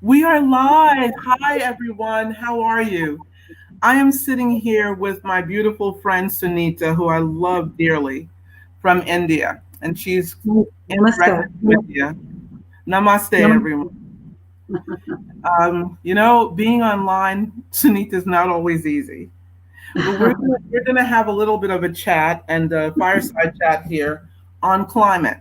We are live. Hi, everyone. How are you? I am sitting here with my beautiful friend Sunita, who I love dearly, from India, and she's Namaskar. interacting with you. Namaste, everyone. Namaste. Being online, Sunita, is not always easy, but we're gonna have a little bit of a chat and a fireside chat here on climate.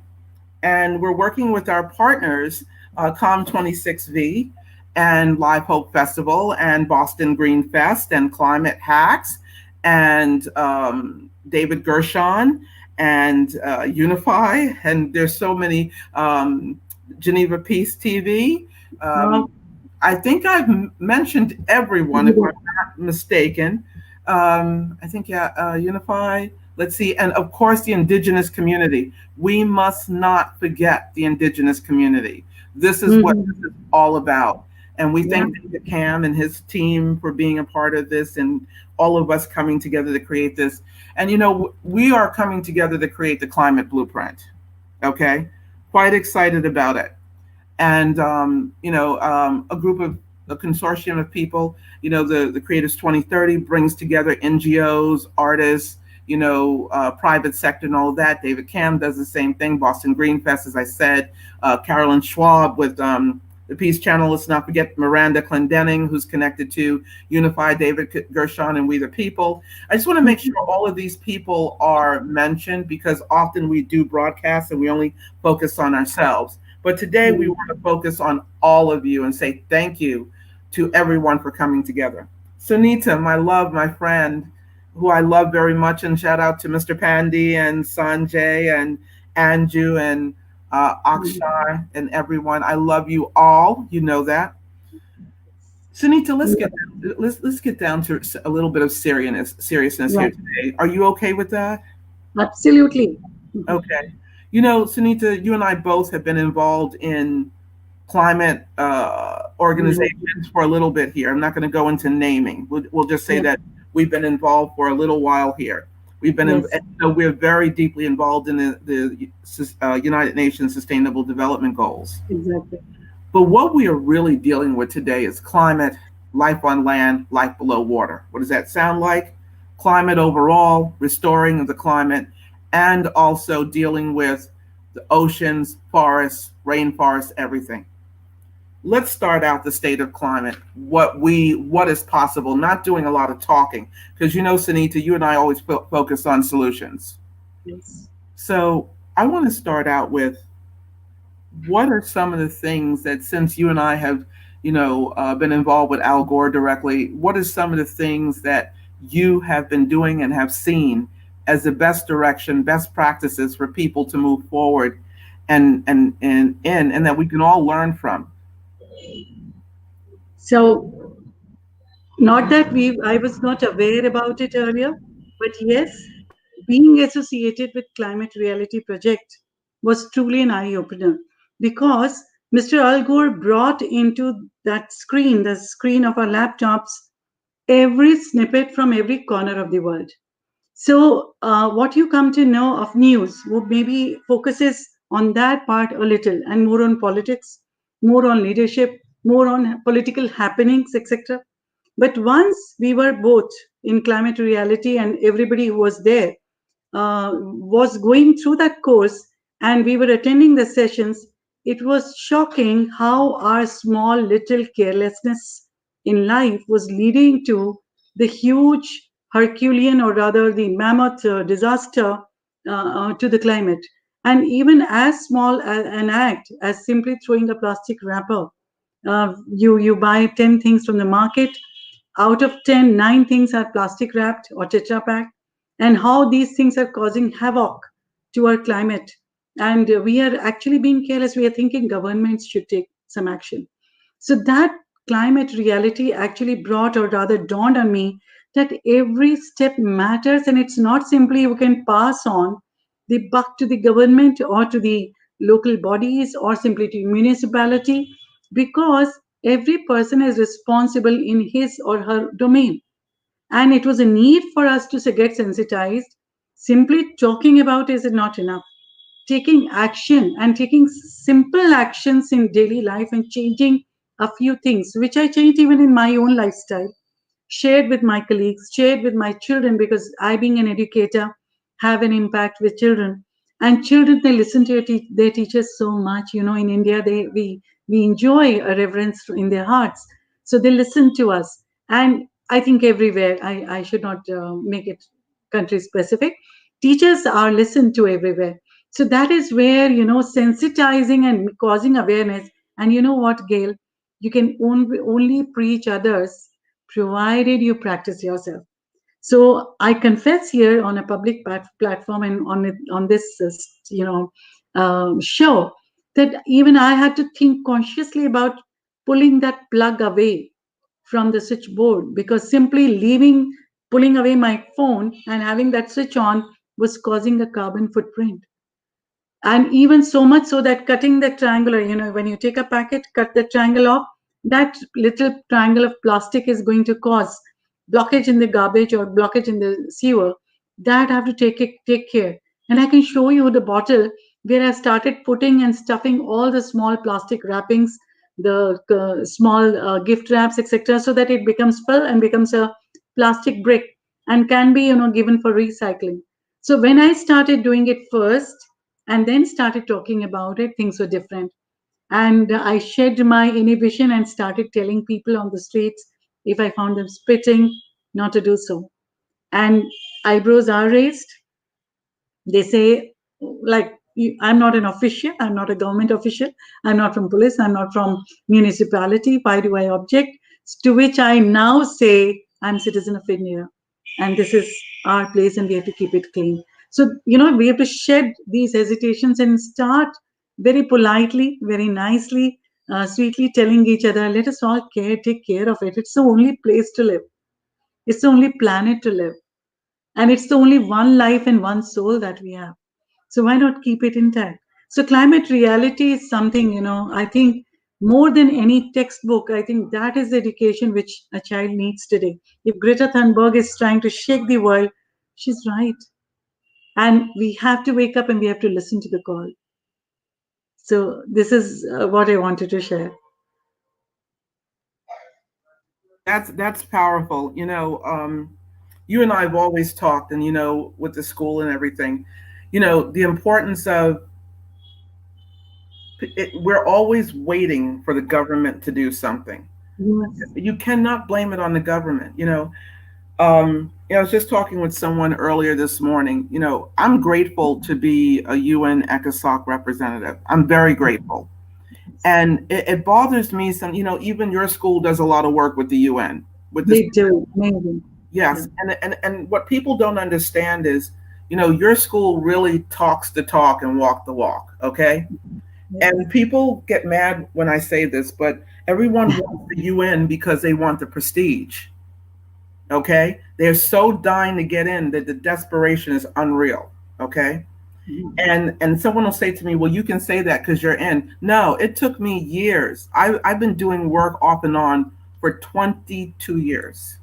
And we're working with our partners, COM26V and Live Hope Festival and Boston Green Fest and Climate Hacks and David Gershon and Unify. And there's so many, Geneva Peace TV. Uh, Um, I think I've mentioned everyone, if I'm not mistaken. I think, yeah, Unify. Let's see, and of course, the indigenous community. We must not forget the indigenous community. This is what mhm. this is all about. And we Yeah, thank David Cam and his team for being a part of this and all of us coming together to create this. And we are coming together to create the climate blueprint. Okay? Quite excited about it. And a consortium of people. The Creators 2030 brings together NGOs, artists, private sector, and all of that. David Cam does the same thing. Boston Green Fest, as I said. Carolyn Schwab with the Peace Channel. Let's not forget Miranda Clendenning, who's connected to Unify, David Gershon, and We the People. I just want to make sure all of these people are mentioned because often we do broadcasts and we only focus on ourselves. But today we want to focus on all of you and say thank you to everyone for coming together. Sunita, my love, my friend, who I love very much, and shout out to Mr. Pandy and Sanjay and Anju and Akshar and everyone. I love you all. You know that. Sunita, let's get down to a little bit of seriousness yeah, here today. Are you okay with that? absolutely. Okay. Sunita, you and I both have been involved in climate Yeah, organizations for a little bit here. I'm not going to go into naming. We'll just say yeah, that we've been involved for a little while here. We've been, in, yes, we're very deeply involved in the United Nations Sustainable Development Goals. exactly. But what we are really dealing with today is climate, life on land, life below water. What does that sound like? Climate overall, restoring the climate, and also dealing with the oceans, forests, rainforests, everything. Let's start out the state of climate. What is possible? Not doing a lot of talking, because Sunita, you and I always focus on solutions. Yes. So I want to start out with what are some of the things that, since you and I have, been involved with Al Gore directly, what are some of the things that you have been doing and have seen as the best direction, best practices for people to move forward and that we can all learn from? So, not that I was not aware about it earlier, but yes, being associated with Climate Reality Project was truly an eye opener because Mr. Al Gore brought into that screen, the screen of our laptops, every snippet from every corner of the world. So, what you come to know of news would maybe focuses on that part a little and more on politics, more on leadership, more on political happenings, etc. But once we were both in climate reality and everybody who was there was going through that course and we were attending the sessions, it was shocking how our small little carelessness in life was leading to the huge Herculean or rather the mammoth disaster to the climate. And even as small an act as simply throwing a plastic wrapper, you buy 10 things from the market, out of 10, 9 things are plastic wrapped or tetra packed, and how these things are causing havoc to our climate. And we are actually being careless. We are thinking governments should take some action. So that climate reality actually brought, or rather dawned on me, that every step matters, and it's not simply you can pass on the buck to the government or to the local bodies or simply to municipality, because every person is responsible in his or her domain. And it was a need for us to get sensitized. Simply talking about is not enough. Taking action and taking simple actions in daily life and changing a few things which I changed even in my own lifestyle, shared with my colleagues, shared with my children, because I, being an educator, have an impact with children. And children, they listen to their teachers so much. You know, in India, we enjoy a reverence in their hearts, so they listen to us. And I think everywhere, I should not make it country specific. Teachers are listened to everywhere. So that is where, sensitizing and causing awareness. And you know what, Gail? You can only preach others provided you practice yourself. So I confess here on a public platform and on this show, that even I had to think consciously about pulling that plug away from the switchboard, because simply pulling away my phone and having that switch on was causing a carbon footprint. And even so much so that cutting the triangular, when you take a packet, cut the triangle off, that little triangle of plastic is going to cause blockage in the garbage or blockage in the sewer. That I have to take care. And I can show you the bottle where I started putting and stuffing all the small plastic wrappings, the small gift wraps, etc., so that it becomes full and becomes a plastic brick and can be, given for recycling. So when I started doing it first and then started talking about it, things were different. And I shed my inhibition and started telling people on the streets, if I found them spitting, not to do so. And eyebrows are raised. They say, like, I'm not an official, I'm not a government official, I'm not from police, I'm not from municipality, why do I object? To which I now say, I'm citizen of India, and this is our place and we have to keep it clean. So, we have to shed these hesitations and start very politely, very nicely, sweetly telling each other, let us all take care of it. It's the only place to live, it's the only planet to live, and it's the only one life and one soul that we have. So why not keep it intact? So climate reality is something, I think more than any textbook, I think that is the education which a child needs today. If Greta Thunberg is trying to shake the world, she's right. And we have to wake up and we have to listen to the call. So this is what I wanted to share. That's powerful. You and I have always talked, and with the school and everything, the importance of it. We're always waiting for the government to do something. Yes. You cannot blame it on the government. I was just talking with someone earlier this morning. I'm grateful to be a UN ECOSOC representative. I'm very grateful. And it bothers me some, even your school does a lot of work with the UN, with this. They do. Amazing. Yeah. Yes. And what people don't understand is, your school really talks the talk and walk the walk. Okay. Yes. And people get mad when I say this, but everyone wants the UN because they want the prestige. Okay. They're so dying to get in that the desperation is unreal. Okay. And someone will say to me, well, you can say that because you're in. No, it took me years. I've been doing work off and on for 22 years.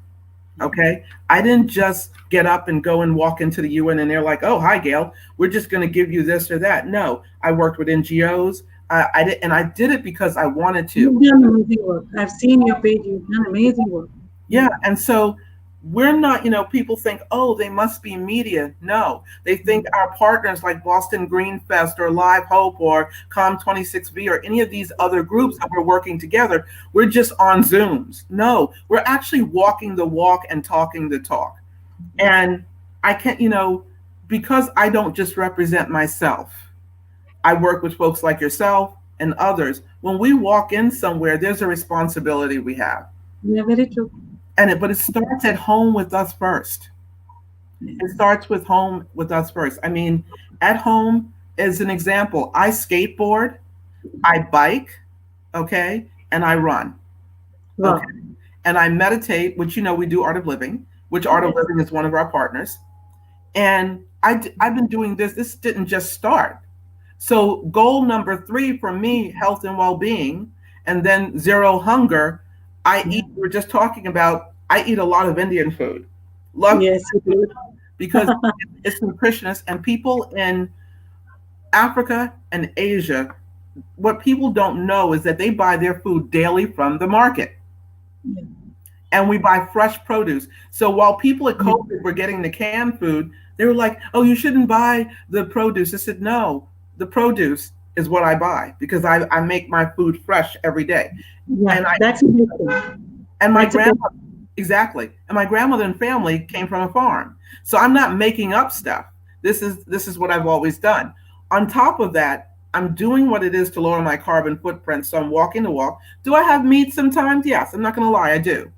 Okay. I didn't just get up and go and walk into the UN and they're like, oh, hi, Gail, we're just going to give you this or that. No, I worked with NGOs. I did it because I wanted to. You've done amazing work. I've seen your page. You've done amazing work. Yeah. And so we're not, people think, oh, they must be media. No, they think our partners like Boston Green Fest or Live Hope or COM26V or any of these other groups that we're working together, we're just on Zooms. No, we're actually walking the walk and talking the talk. And I can't, because I don't just represent myself, I work with folks like yourself and others. When we walk in somewhere, there's a responsibility we have. Yeah, very true. But it starts at home with us first. It starts with home with us first. I mean, at home, as an example, I skateboard, I bike, okay, and I run, Wow. okay, and I meditate, which we do Art of Living, which Art of Living is one of our partners, and I've been doing this. This didn't just start. So goal number 3 for me, health and well-being, and then zero hunger. We're just talking about, I eat a lot of Indian food. Love Yes, you do. because it's nutritious, and people in Africa and Asia what people don't know is that they buy their food daily from the market, Yeah. and we buy fresh produce. So while people at Yeah. COVID were getting the canned food, they were like, "Oh, you shouldn't buy the produce." I said, "No, the produce is what I buy because I make my food fresh every day." Yeah. And I That's a big thing. and my That's a big grandma, exactly, and my grandmother and family came from a farm, so I'm not making up stuff. This is what I've always done. On top of that, I'm doing what it is to lower my carbon footprint, so I'm walking the walk. Do I have meat sometimes? Yes, I'm not going to lie, I do.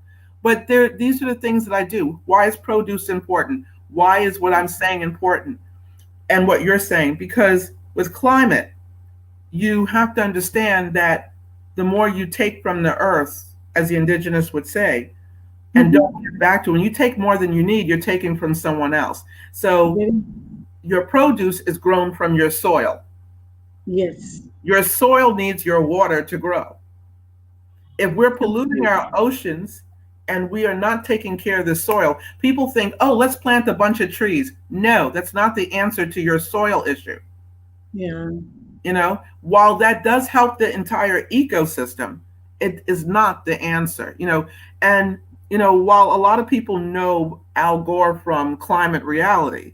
But these are the things that I do. Why is produce important? Why is what I'm saying important? And what you're saying? Because with climate, you have to understand that the more you take from the earth, as the indigenous would say, and Mhm. don't give back to, when you take more than you need, you're taking from someone else. So Very, your produce is grown from your soil. yes. Your soil needs your water to grow. If we're polluting Absolutely. our oceans and we are not taking care of the soil, people think, oh, let's plant a bunch of trees. No, that's not the answer to your soil issue. Yeah. While that does help the entire ecosystem, it is not the answer. And while a lot of people know Al Gore from Climate Reality,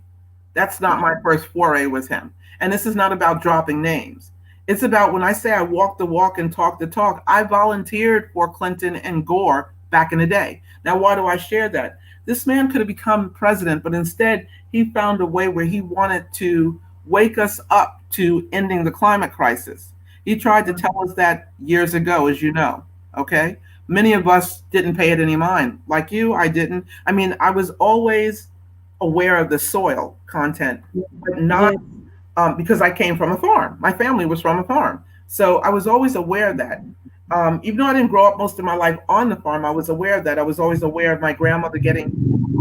that's not my first foray with him. And this is not about dropping names. It's about, when I say I walk the walk and talk the talk, I volunteered for Clinton and Gore back in the day. Now, why do I share that? This man could have become president, but instead he found a way where he wanted to wake us up to ending the climate crisis. He tried to tell us that years ago, as you know. Okay. Many of us didn't pay it any mind. Like you, I didn't. I mean, I was always aware of the soil content, but not Yes. because I came from a farm. My family was from a farm. So I was always aware of that. Even though I didn't grow up most of my life on the farm, I was aware of that. I was always aware of my grandmother getting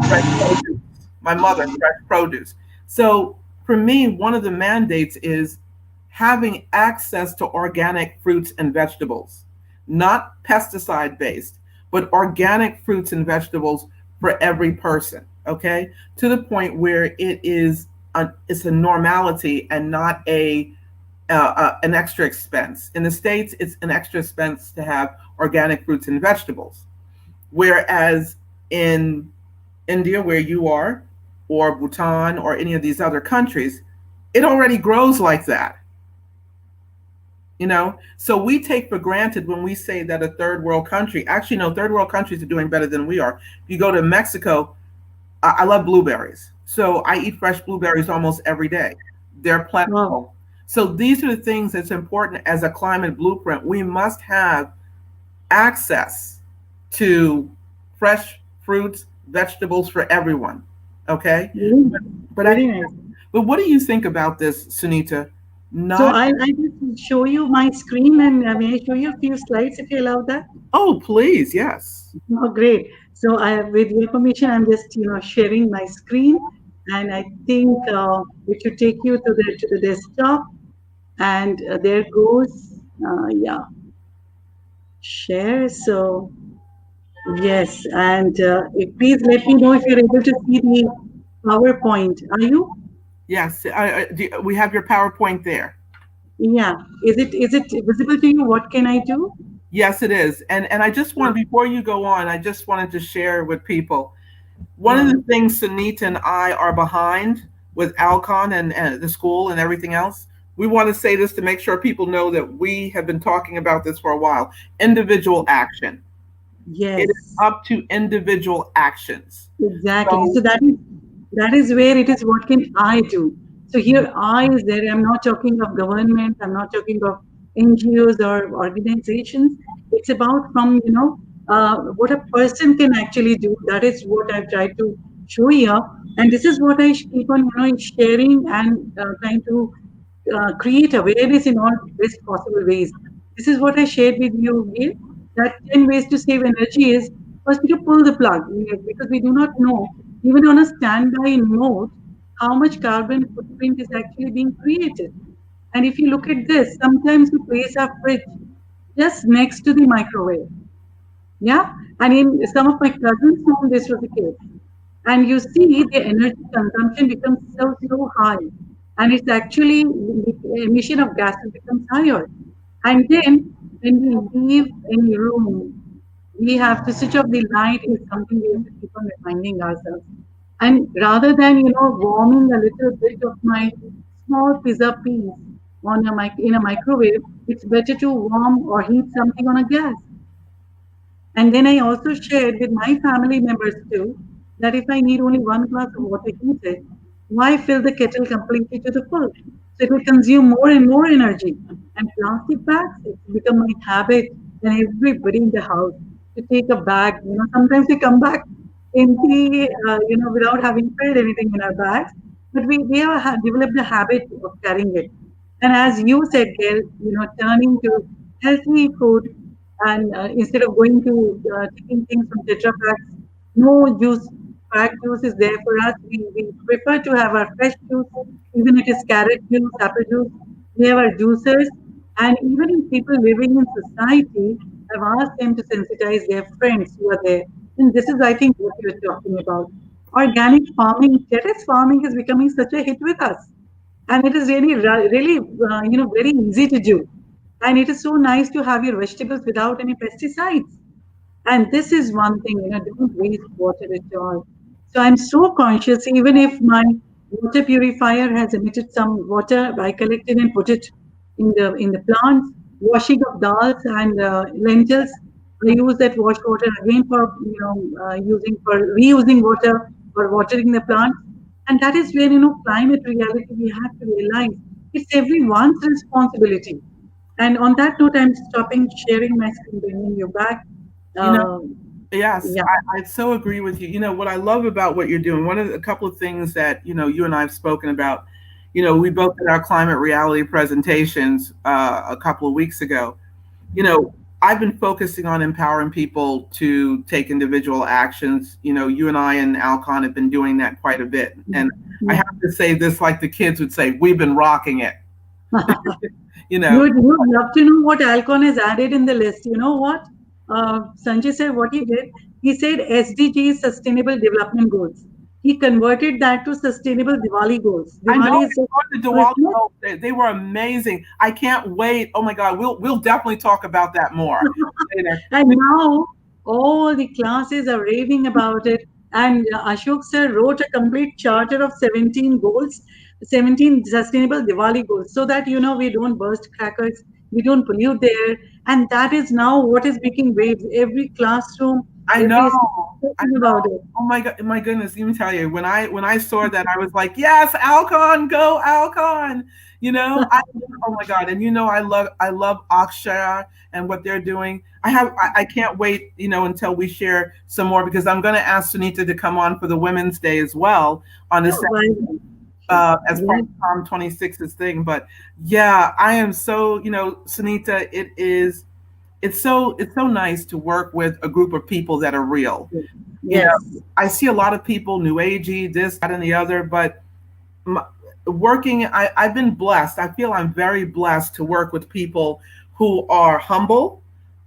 fresh produce, my mother fresh produce. So for me, one of the mandates is having access to organic fruits and vegetables, not pesticide based, but organic fruits and vegetables for every person. Okay, to the point where it's a normality and not an extra expense. In the States, it's an extra expense to have organic fruits and vegetables. Whereas in India, where you are, or Bhutan, or any of these other countries, it already grows like that. So we take for granted when we say that a third world country, actually, no, third world countries are doing better than we are. If you go to Mexico, I love blueberries. So I eat fresh blueberries almost every day. They're Wow. plentiful. So these are the things that's important as a climate blueprint. We must have access to fresh fruits, vegetables for everyone. Okay? Very, But very nice. what do you think about this, Sunita? So Not I just show you my screen and may I show you a few slides if you allow that? Oh, please, yes. Oh, great. So with your permission, I'm just sharing my screen, and I think it should take you to the desktop, and there goes yeah, share. So yes, and please let me know if you're able to see the PowerPoint. Are you? Yes, we have your PowerPoint there. Yeah. Is it visible to you? What can I do? Yes, it is. And I just Yeah. want, before you go on, I just wanted to share with people one of Yeah. the things Sunita and I are behind with Alcon and the school and everything else. We want to say this to make sure people know that we have been talking about this for a while. Individual action. It is Yes. up to individual actions. Exactly. So, So that is where it is. What can I do? So here I is there. I'm not talking of government. I'm not talking of NGOs or organizations. It's about from what a person can actually do. That is what I've tried to show here, and this is what I keep on sharing and trying to create awareness in all best possible ways. This is what I shared with you here. That 10 ways to save energy is first to pull the plug because we do not know, even on a standby note, how much carbon footprint is actually being created. And if you look at this, sometimes we place our fridge just next to the microwave. Yeah. And in some of my cousins' home, this was the case. And you see the energy consumption becomes so high. And it's actually the emission of gases becomes higher. And then when we leave any room, we have to switch off the light is something we have to keep on reminding ourselves. And rather than, warming a little bit of my small pizza piece in a microwave, it's better to warm or heat something on a gas. And then I also shared with my family members too that if I need only one glass of water heated, why fill the kettle completely to the full? So it will consume more and more energy. And plastic bags, it's become my habit and everybody in the house to take a bag. Sometimes we come back empty, without having filled anything in our bags. But we have developed the habit of carrying it. And as you said, Gail, turning to healthy food and instead of going to taking things from Tetra packs, no juice, packed juice is there for us. We prefer to have our fresh juice, even if it is carrot juice, apple juice. We have our juicers, and even in people living in society, I've asked them to sensitize their friends who are there. And this is, I think, what you're talking about. Organic farming, terrace farming is becoming such a hit with us, and it is really, very easy to do. And it is so nice to have your vegetables without any pesticides. And this is one thing, don't waste water at all. So I'm so conscious, even if my water purifier has emitted some water, I collect it and put it in the plants. Washing of dals and lentils, I use that wash water again for using for reusing water for watering the plants. And that is where climate reality we have to realize it's everyone's responsibility. And on that note, I'm stopping sharing my screen, bringing you back. You know, Um, yes, yeah. I so agree with you. You know, what I love about what you're doing, one of a couple of things that, you and I have spoken about, we both did our climate reality presentations a couple of weeks ago. You know, I've been focusing on empowering people to take individual actions. You and I and Alcon have been doing that quite a bit. And I have to say this, like the kids would say, we've been rocking it, you know. You'd love to know what Alcon has added in the list. You know what? Sanjay said what he did. He said SDGs, Sustainable Development Goals. He converted that to Sustainable Diwali Goals. I know Diwali is we just saw the Diwali Christmas. goals. They were amazing. I can't wait. Oh my God, we'll definitely talk about that more later. And now all the classes are raving about it. And Ashok sir wrote a complete charter of 17 goals, 17 sustainable Diwali goals, so that we don't burst crackers, we don't pollute the air. And that is now what is making waves. Every classroom, I know. every school is I talking about know. it. Oh my God, my goodness. Let me tell you, when I saw that, I was like, yes, Alcon, go Alcon. Oh my God. And I love Akshaya and what they're doing. I can't wait, until we share some more, because I'm going to ask Sunita to come on for the Women's Day as well on the Oh, why not? as part Yes, of COM26's thing. But yeah, I am so, Sunita, it's so nice to work with a group of people that are real. You yes, know, I see a lot of people, new agey, this, that, and the other, but my, working, I've been blessed. I feel I'm very blessed to work with people who are humble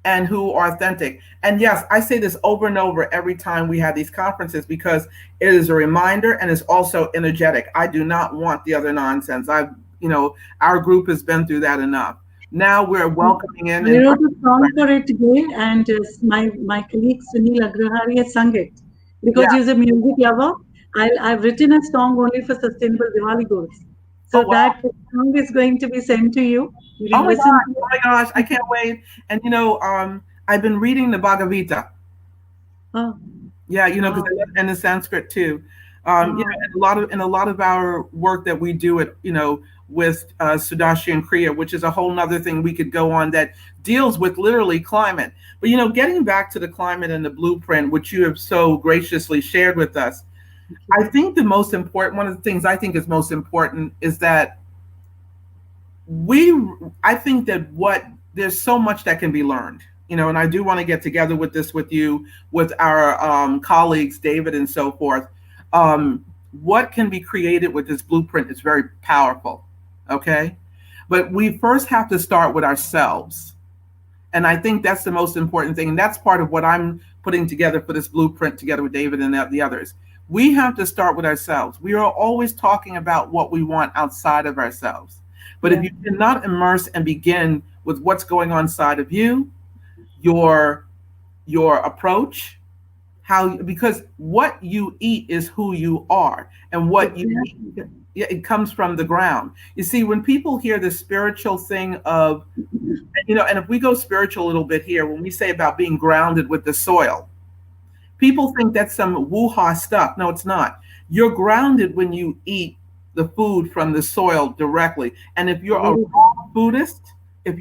and who are authentic. And yes, I say this over and over every time we have these conferences, because it is a reminder and it's also energetic. I do not want the other nonsense. Our group has been through that enough. Now we're welcoming in I and wrote a song for it today, and my colleague Sunil Agrahari has sung it yeah. because he's a music lover. I've written a song only for sustainable Diwali goals, Oh so wow. that song is going to be sent to you. You Oh can my listen gosh. to Oh my gosh. I can't wait. And I've been reading the Bhagavad Gita. it. Oh, Yeah, because wow, I love, and the Sanskrit too. wow, And a lot of our work that we do with Sudashi and Kriya, which is a whole nother thing we could go on, that deals with literally climate. But getting back to the climate and the blueprint, which you have so graciously shared with us, thank you. I think the most important, one of the things I think is most important, is that we I think that what there's so much that can be learned, and I do want to get together with this with you, with our colleagues David and so forth. What can be created with this blueprint is very powerful. Okay, but we first have to start with ourselves, and I think that's the most important thing, and that's part of what I'm putting together for this blueprint together with David and the others. We have to start with ourselves. We are always talking about what we want outside of ourselves, but if Yeah, you cannot immerse and begin with what's going on inside of you, your your approach, how, because what you eat is who you are, and what you eat, Exactly. yeah, it comes from the ground. You see, when people hear the spiritual thing of, and if we go spiritual a little bit here, when we say about being grounded with the soil, people think that's some woo-ha stuff. No, it's not. You're grounded when you eat the food from the soil directly. And if you're a Very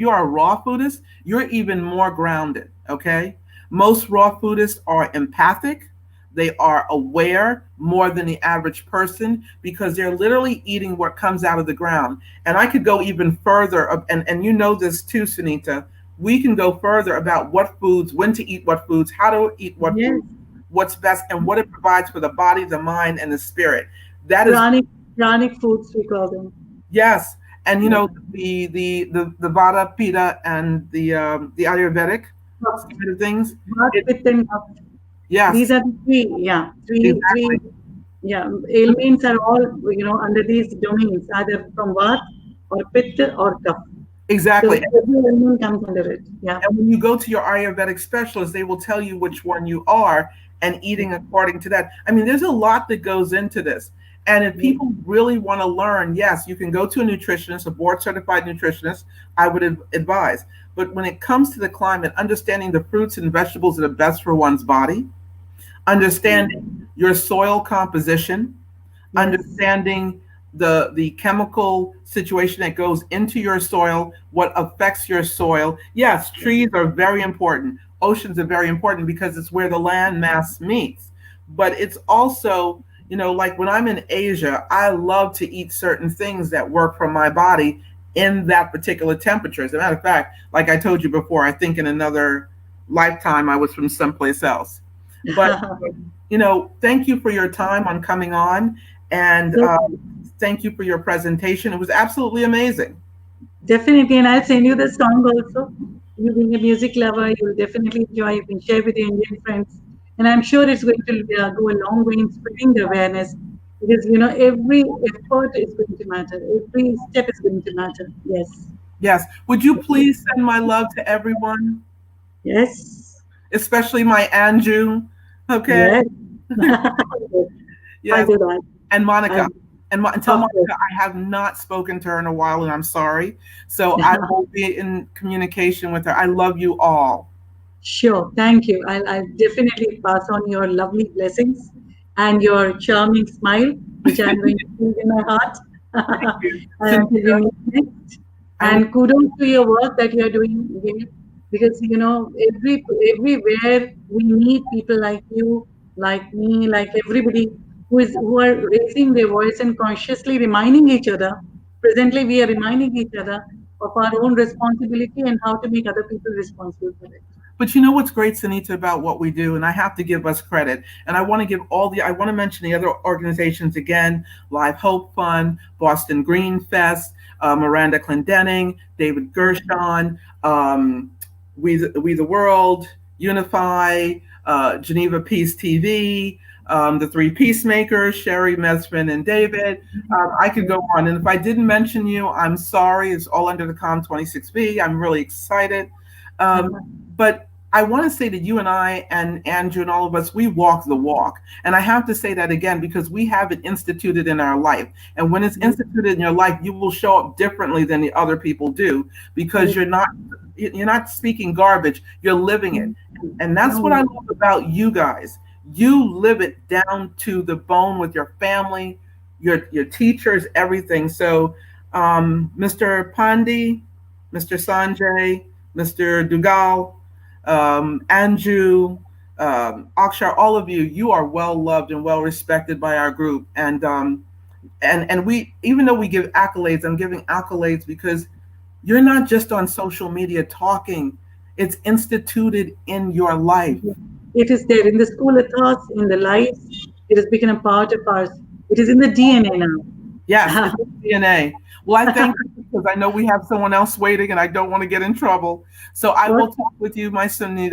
raw foodist, you're even more grounded, okay? Most raw foodists are empathic. They are aware more than the average person because they're literally eating what comes out of the ground. And I could go even further, and you know this too, Sunita. We can go further about what foods, when to eat what foods, how to eat what yes. foods, what's best, and what it provides for the body, the mind, and the spirit. That is, Pranic foods we call them. yes. And Yeah. the Vata, Pitta, and the Ayurvedic Tough. side of things. Heart, It, Pitta, and Kapha. yes, These are the three, yeah, three, exactly, yeah, ailments are all, under these domains, either from Vata or Pitta or Kapha. So exactly. every ailment comes under it. Yeah. And when you go to your Ayurvedic specialist, they will tell you which one you are and eating according to that. I mean, there's a lot that goes into this. And if Yes. people really want to learn, yes, you can go to a nutritionist, a board certified nutritionist, I would advise. But when it comes to the climate, understanding the fruits and vegetables that are best for one's body, understanding your soil composition, Yes. understanding the chemical situation that goes into your soil, what affects your soil. Yes, trees are very important. Oceans are very important because it's where the land mass meets. But it's also, like when I'm in Asia, I love to eat certain things that work for my body in that particular temperature. As a matter of fact, like I told you before, I think in another lifetime I was from someplace else. But thank you for your time on coming on, and So thank you for your presentation. It was absolutely amazing. definitely, and I'll send you the song also. You being a music lover, you'll definitely enjoy. You can share with your Indian friends, and I'm sure it's going to go a long way in spreading the awareness because every effort is going to matter. Every step is going to matter. Yes. Yes. Would you please send my love to everyone, Yes. especially my Anju? Okay. Yes. I'll Yes. do that. And I'll, Monica. And tell of Monica course. I have not spoken to her in a while, and I'm sorry. So I will be in communication with her. I love you all. Sure. Thank you. I'll definitely pass on your lovely blessings and your charming smile, which I'm going to feel in my heart Thank you, until we Sunita. meet next. I will. And kudos to your work that you're doing, Gail, because everywhere we need people like you, like me, like everybody who are raising their voice and consciously reminding each other. Presently, we are reminding each other of our own responsibility and how to make other people responsible for it. But you know what's great, Sunita, about what we do, and I have to give us credit. And I want to mention the other organizations again: Live Hope Fund, Boston Green Fest, Miranda Clendenning, David Gershon, We the World, Unify, Geneva Peace TV, the Three Peacemakers, Sherry, Mesfin, and David. I could go on. And if I didn't mention you, I'm sorry. It's all under the COM26V. I'm really excited. Um, but I want to say that you and I and Andrew and all of us, we walk the walk. And I have to say that again because we have it instituted in our life. And when it's instituted in your life, you will show up differently than the other people do because you're not speaking garbage, you're living it. And that's what I No, love about you guys. You live it down to the bone with your family, your teachers, everything. So Mr. Pandi, Mr. Sanjay, Mr. Dugal, Anju, Akshar, all of you, you are well loved and well respected by our group. And we, even though we give accolades, I'm giving accolades because you're not just on social media talking. It's instituted in your life. it is there in the school of thoughts, in the lives. It has become a part of ours. It is in the DNA Yes, now. it's in DNA. Well, I thank you because I know we have someone else waiting and I don't want to get in trouble. So I will talk with you, my Sunita.